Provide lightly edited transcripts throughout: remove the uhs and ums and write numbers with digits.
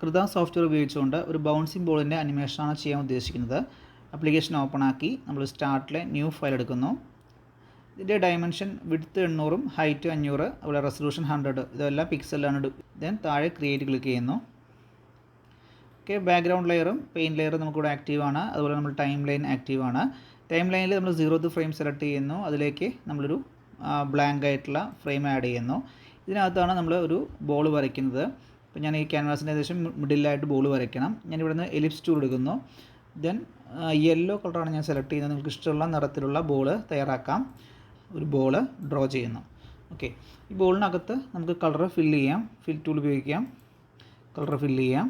കൃത software ഉപയോഗിച്ചുകൊണ്ട് ഒരു bouncing ബോളിൻ്റെ അനിമേഷനാണ് ചെയ്യാൻ ഉദ്ദേശിക്കുന്നത്. ആപ്ലിക്കേഷൻ ഓപ്പൺ ആക്കി നമ്മൾ സ്റ്റാർട്ടിലെ ന്യൂ ഫയൽ എടുക്കുന്നു. ഇതിൻ്റെ ഡയമെൻഷൻ വിഡ്ത്ത് 800 ഹൈറ്റ് 500 അതുപോലെ റെസൊല്യൂഷൻ 100 ഇതെല്ലാം പിക്സലാണ്. ദെൻ താഴെ ക്രിയേറ്റ് ക്ലിക്ക് ചെയ്യുന്നു. ഓക്കെ, ബാക്ക്ഗ്രൗണ്ട് ലെയറും പെയിൻറ്റ് ലെയറും നമുക്കിവിടെ ആക്റ്റീവാണ്. അതുപോലെ നമ്മൾ ടൈം ലൈൻ ആക്റ്റീവാണ്. ടൈം ലൈനിൽ നമ്മൾ 0th ഫ്രെയിം സെലക്ട് ചെയ്യുന്നു. അതിലേക്ക് നമ്മളൊരു ബ്ലാങ്ക് ആയിട്ടുള്ള ഫ്രെയിം ആഡ് ചെയ്യുന്നു. ഇതിനകത്താണ് നമ്മൾ ഒരു ബോൾ വരയ്ക്കുന്നത്. അപ്പോൾ ഞാൻ ഈ ക്യാൻവാസിൻ്റെ ഏകദേശം മിഡിലായിട്ട് ബോൾ വരയ്ക്കണം. ഞാൻ ഇവിടെ നിന്ന് എലിപ്സ് ടൂൾ എടുക്കുന്നു. ദെൻ യെല്ലോ കളറാണ് ഞാൻ സെലക്ട് ചെയ്യുന്നത്. നിങ്ങൾക്ക് ഇഷ്ടമുള്ള നിറത്തിലുള്ള ബോൾ തയ്യാറാക്കാം. ഒരു ബോൾ ഡ്രോ ചെയ്യുന്നു. ഓക്കെ, ഈ ബോളിനകത്ത് നമുക്ക് കളർ ഫില്ല് ചെയ്യാം. ഫിൽ ടൂൾ ഉപയോഗിക്കാം. കളർ ഫില്ല് ചെയ്യാം.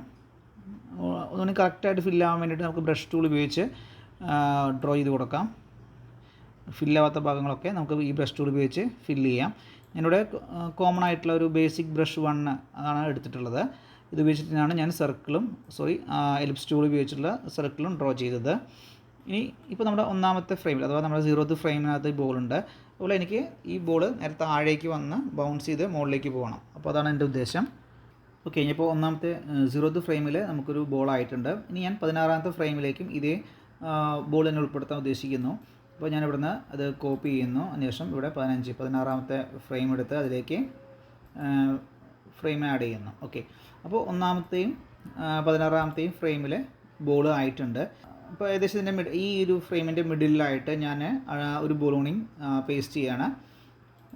ഒന്നുകൂടി കറക്റ്റായിട്ട് ഫില്ലാകാൻ വേണ്ടിയിട്ട് നമുക്ക് ബ്രഷ് ടൂൾ ഉപയോഗിച്ച് ഡ്രോ ചെയ്ത് കൊടുക്കാം. ഫില്ലാവാത്ത ഭാഗങ്ങളൊക്കെ നമുക്ക് ഈ ബ്രഷ് ടൂൾ ഉപയോഗിച്ച് ഫില്ല് ചെയ്യാം. ഞാനിവിടെ കോമൺ ആയിട്ടുള്ള ഒരു ബേസിക് ബ്രഷ് 1 അതാണ് എടുത്തിട്ടുള്ളത്. ഇത് ഉപയോഗിച്ചിട്ടാണ് ഞാൻ എലിപ്സ് ടൂൾ ഉപയോഗിച്ചിട്ടുള്ള സർക്കിളും ഡ്രോ ചെയ്തത്. ഇനി ഇപ്പോൾ നമ്മുടെ ഒന്നാമത്തെ ഫ്രെയിമിൽ അഥവാ നമ്മുടെ 0th ഫ്രെയിമിനകത്ത് ഈ ബോളുണ്ട്. അതുപോലെ എനിക്ക് ഈ ബോൾ നേരെ താഴേക്ക് വന്ന് ബൗൺസ് ചെയ്ത് മുകളിലേക്ക് പോകണം. അപ്പോൾ അതാണ് എൻ്റെ ഉദ്ദേശം. ഓക്കെ, ഇനിയിപ്പോൾ ഒന്നാമത്തെ 0th ഫ്രെയിമിൽ നമുക്കൊരു ബോൾ ആയിട്ടുണ്ട്. ഇനി ഞാൻ 16ാമത്തെ ഫ്രെയിമിലേക്കും ഇതേ ബോൾ തന്നെ ഉൾപ്പെടുത്താൻ ഉദ്ദേശിക്കുന്നു. അപ്പോൾ ഞാൻ ഇവിടുന്ന് അത് കോപ്പി ചെയ്യുന്നു. അതിനുശേഷം ഇവിടെ 16ാമത്തെ ഫ്രെയിം എടുത്ത് അതിലേക്ക് ഫ്രെയിം ആഡ് ചെയ്യുന്നു. ഓക്കെ, അപ്പോൾ ഒന്നാമത്തെയും 16ാമത്തെയും ഫ്രെയിമിൽ ബോൾ ആയിട്ടുണ്ട്. അപ്പോൾ ഏകദേശം ഇതിൻ്റെ ഈ ഒരു ഫ്രെയിമിൻ്റെ മിഡിലായിട്ട് ഞാൻ ഒരു ബോളൂണിങ് പേസ്റ്റ് ചെയ്യാണ്.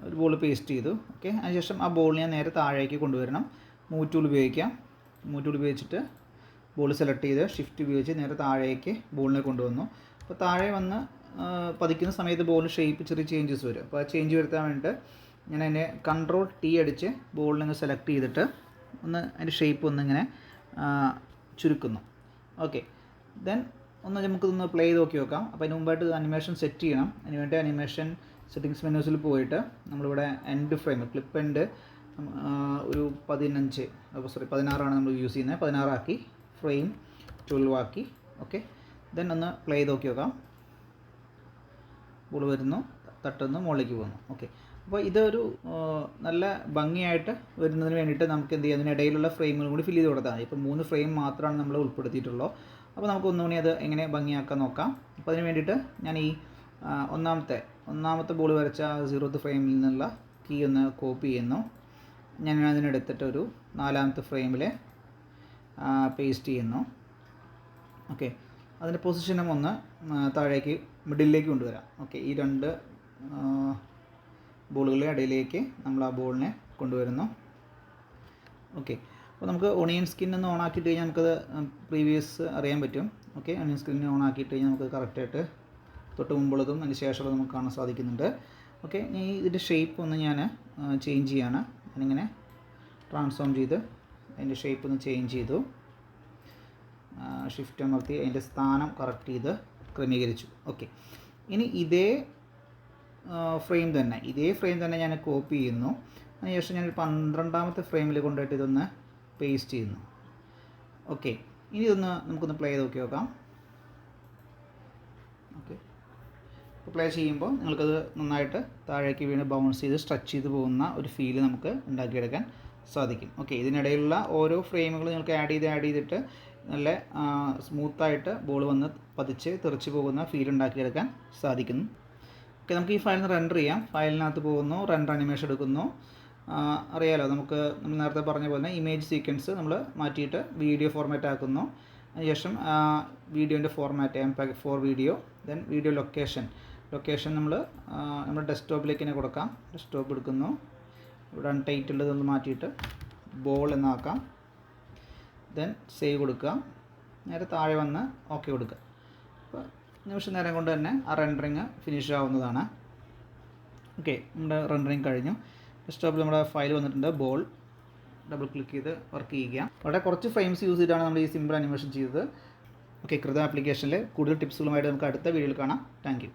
ഒരു ബോൾ പേസ്റ്റ് ചെയ്തു. ഓക്കെ, അതിനുശേഷം ആ ബോൾ ഞാൻ നേരെ താഴേക്ക് കൊണ്ടുവരണം. മൂവ് ടൂൾ ഉപയോഗിക്കാം. മൂവ് ടൂൾ ഉപയോഗിച്ചിട്ട് ബോൾ സെലക്ട് ചെയ്ത് ഷിഫ്റ്റ് ഉപയോഗിച്ച് നേരെ താഴേക്ക് ബോളിനെ കൊണ്ടുവന്നു. അപ്പോൾ താഴെ വന്ന് പതിക്കുന്ന സമയത്ത് ബോളിന് ഷേപ്പ് ചെറിയ ചേഞ്ചസ് വരും. അപ്പോൾ ആ ചേഞ്ച് വരുത്താൻ വേണ്ടിയിട്ട് ഞാൻ അതിനെ Ctrl+T അടിച്ച് ബോളിനെ സെലക്ട് ചെയ്തിട്ട് ഒന്ന് അതിൻ്റെ ഷേപ്പ് ഒന്നിങ്ങനെ ചുരുക്കുന്നു. ഓക്കെ, ദെൻ നമുക്കിതൊന്ന് പ്ലേ ചെയ്ത് നോക്കാം. അപ്പോൾ അതിന് മുമ്പായിട്ട് അനിമേഷൻ സെറ്റ് ചെയ്യണം. അതിനുവേണ്ടി അനിമേഷൻ സെറ്റിങ്സ് മെനൂസിൽ പോയിട്ട് നമ്മളിവിടെ എൻഡ് ഫ്രെയിം ക്ലിപ്പ് എൻഡ് ഒരു 16 നമ്മൾ യൂസ് ചെയ്യുന്നത്. 16 ആക്കി ഫ്രെയിം 12 ആക്കി. ഓക്കെ, ദെൻ ഒന്ന് പ്ലേ ചെയ്ത് നോക്കാം. ബോൾ വരുന്നു, തട്ടുന്നു, മുകളിലേക്ക് പോകുന്നു. ഓക്കെ, അപ്പോൾ ഇതൊരു നല്ല ഭംഗിയായിട്ട് വരുന്നതിന് വേണ്ടിയിട്ട് നമുക്ക് എന്ത് ചെയ്യാം, അതിനിടയിലുള്ള ഫ്രെയിമുകൾ കൂടി ഫില്ല് ചെയ്ത് കൊടുത്താൽ മതി. ഇപ്പോൾ 3 ഫ്രെയിം മാത്രമാണ് നമ്മൾ ഉൾപ്പെടുത്തിയിട്ടുള്ളൂ. അപ്പോൾ നമുക്ക് ഒന്നുകൂടി അത് എങ്ങനെ ഭംഗിയാക്കാൻ നോക്കാം. അപ്പോൾ അതിന് വേണ്ടിയിട്ട് ഞാൻ ഈ ഒന്നാമത്തെ ബോൾ വരച്ച 0th ഫ്രെയിമിൽ നിന്നുള്ള കീ ഒന്ന് കോപ്പി ചെയ്യുന്നു. ഞാൻ അതിനെടുത്തിട്ട് ഒരു 4ാമത്തെ ഫ്രെയിമിൽ പേസ്റ്റ് ചെയ്യുന്നു. ഓക്കെ, അതിൻ്റെ പൊസിഷനും ഒന്ന് താഴേക്ക് മിഡിലേക്ക് കൊണ്ടുവരാം. ഓക്കെ, ഈ 2 ബോളുകളുടെ ഇടയിലേക്ക് നമ്മൾ ആ ബോളിനെ കൊണ്ടുവരുന്നു. ഓക്കെ, അപ്പോൾ നമുക്ക് ഓണിയൻ സ്കിൻ ഒന്ന് ഓൺ ആക്കിയിട്ട് കഴിഞ്ഞാൽ നമുക്കത് പ്രീവിയസ് അറിയാൻ പറ്റും. ഓക്കെ, ഓണിയൻ സ്കിൻ ഓൺ ആക്കിയിട്ട് കഴിഞ്ഞാൽ നമുക്ക് കറക്റ്റായിട്ട് തൊട്ട് മുമ്പുള്ളതും അതിന് ശേഷമുള്ളതും നമുക്ക് കാണാൻ സാധിക്കുന്നുണ്ട്. ഓക്കെ, ഈ ഇതിൻ്റെ ഷേപ്പ് ഒന്ന് ഞാൻ ചേഞ്ച് ചെയ്യാണ്. ഞാനിങ്ങനെ ട്രാൻസ്ഫോം ചെയ്ത് അതിൻ്റെ ഷേപ്പ് ഒന്ന് ചേഞ്ച് ചെയ്തു. ഷിഫ്റ്റ് അമർത്തി അതിൻ്റെ സ്ഥാനം കറക്റ്റ് ചെയ്ത് ക്രമീകരിച്ചു. ഓക്കെ, ഇനി ഇതേ ഫ്രെയിം തന്നെ ഞാൻ കോപ്പി ചെയ്യുന്നു. അതിനുശേഷം ഞാൻ 12ാമത്തെ ഫ്രെയിമിൽ കൊണ്ടുപോയിട്ട് ഇതൊന്ന് പേസ്റ്റ് ചെയ്യുന്നു. ഓക്കെ, ഇനി നമുക്കൊന്ന് പ്ലേ ചെയ്ത് നോക്കാം. ഓക്കെ, ഇപ്പോൾ പ്ലേ ചെയ്യുമ്പോൾ നിങ്ങൾക്കത് നന്നായിട്ട് താഴേക്ക് വീണ് ബൗൺസ് ചെയ്ത് സ്ട്രെച്ച് ചെയ്ത് പോകുന്ന ഒരു ഫീല് നമുക്ക് ഉണ്ടാക്കിയെടുക്കാൻ സാധിക്കും. ഓക്കെ, ഇതിനിടയിലുള്ള ഓരോ ഫ്രെയിമുകൾ നിങ്ങൾക്ക് ആഡ് ചെയ്തിട്ട് നല്ല സ്മൂത്തായിട്ട് ബോൾ വന്ന് പതിച്ച് തെറിച്ച് പോകുന്ന ഫീൽ ഉണ്ടാക്കിയെടുക്കാൻ സാധിക്കുന്നു. ഓക്കെ, നമുക്ക് ഈ ഫയലിന് റെൻഡർ ചെയ്യാം. ഫയലിനകത്ത് പോകുന്നു, റെൻഡർ അനിമേഷൻ എടുക്കുന്നു. അറിയാലോ, നമ്മൾ നേരത്തെ പറഞ്ഞ പോലെ ഇമേജ് സീക്വൻസ് നമ്മൾ മാറ്റിയിട്ട് വീഡിയോ ഫോർമാറ്റ് ആക്കുന്നു. അതിനുശേഷം വീഡിയോൻ്റെ format MPEG-4 video. Then video location നമ്മുടെ ഡെസ്ക്ടോപ്പിലേക്ക് തന്നെ കൊടുക്കാം. ഡെസ്ക്ടോപ്പ് എടുക്കുന്നു. ഇവിടെ അൺടൈറ്റിൽ ഇതൊന്ന് മാറ്റിയിട്ട് ബോൾ എന്നാക്കാം. ദെൻ സേവ് കൊടുക്കുക. നേരെ താഴെ വന്ന് ഓക്കെ കൊടുക്കുക. അപ്പോൾ നിമിഷം നേരം കൊണ്ട് തന്നെ ആ റെൻഡറിങ് ഫിനിഷ് ആവുന്നതാണ്. ഓക്കെ, നമ്മുടെ റെൻഡറിങ് കഴിഞ്ഞു. ഡെസ്ക്ടോപ്പിൽ നമ്മുടെ ഫയൽ വന്നിട്ടുണ്ട്. ബോൾ ഡബിൾ ക്ലിക്ക് ചെയ്ത് വർക്ക് ചെയ്യുക. വളരെ കുറച്ച് ഫ്രെയിംസ് യൂസ് ചെയ്തിട്ടാണ് നമ്മൾ ഈ സിമ്പിൾ അനിമേഷൻ ചെയ്തത്. ഓക്കെ, കൃത ആപ്ലിക്കേഷനിൽ കൂടുതൽ ടിപ്സുകളുമായിട്ട് നമുക്ക് അടുത്ത വീഡിയോയിൽ കാണാം. Thank you.